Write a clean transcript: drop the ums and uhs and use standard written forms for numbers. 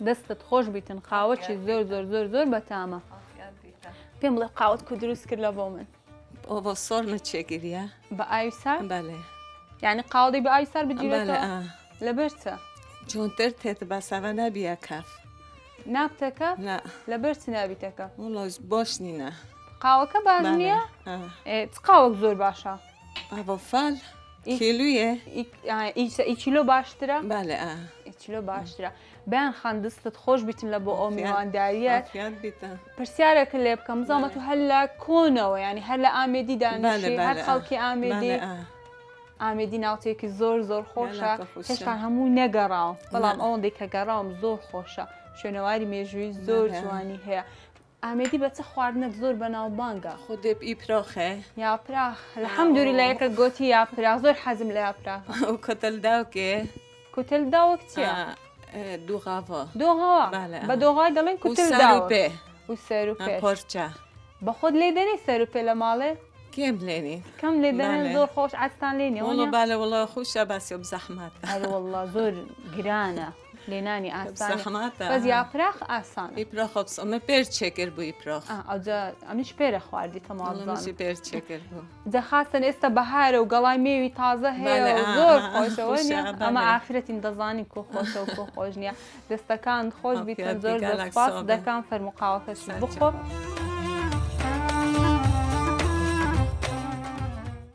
دەستت خۆش بیتن قاوەکی زۆر زۆر زۆر زۆر بەتامە پێم بڵێ قاوەت کو دروست کرد لە بۆ من ئۆڤە سۆرمە چێگیریە بە ئاوی سار بەڵێ یعنی قاوەی بە ئاوی سار بەڵێ بگیرێتەوە لەبەر چە چۆنتر تێتە بەسەوە نەبیە کەف نابتەکە لا لەبەر چ نابیتەکە وڵۆژ بۆش نینە قاوەکە باش نییە چ قاوەک زۆر باشە ئەڤە فال کیلویە ئیچیلۆ باشترە بەڵێ ئیچیلۆ باشترە بیان خان دەستت خۆش بیتن لە بۆ ئەو میوانداریەت بیتە پرسیارێکە لێ بکەم زانمە تو هەر لە کۆنەوە ینی هەر لە ئامێدی دانیشی هەر خەڵکی ئامێدی ئامێدی ناوچەیەکی زۆر زۆر خۆشە هێشتا هەموو نەگەڕاوە بەڵام ئەوەندەی کە گەڕاوم زۆر خۆشە شوێنەواری مێژووی زۆر جوانی هەیە ئامێدی بە چه خواردنێک زۆر بەناوبانگە خودێ ئیپرۆخێ یاپراخ الحەمدولیلا یەکە گوتی یاپراخ زۆر حەزم لە یاپراخ ئەو کۆتەلداوکێ کوتلداوەک چییە؟ دووغاڤە دۆغەوە بە دۆغای دەڵێن کوتلداوە پێ و سەر و پێش پۆرچە بە خۆت لێ دەنی سەر و پێ لە ماڵێ کێم لێنی کەم لێ دەنێن زۆر خۆش ئاستان لێنی وڵە بالە وڵە خوشە باسی بزەحمات هەر وەڵڵا زۆر گرانە لێنانی ئاسان زەحماتە بەس یاپراخ ئاسانە ئیپرۆخە ئەمە پێر چێکرد بوو ئیپرۆخ ئەوجا ئەمیش پێرە خواردی تەمازان پێر چێکرد بوو جەخاستن ئێستا بەهارە و گەڵای مێوی تازە هەیە و زۆر خۆشەوە نیە ئەمە ئاخرەتین دەزانی کۆ خۆشە و کۆ خۆش نییە دەستەکان خۆش بیتن زۆر زۆر سپاس دەکەم فەرموقاوەکەش بخۆ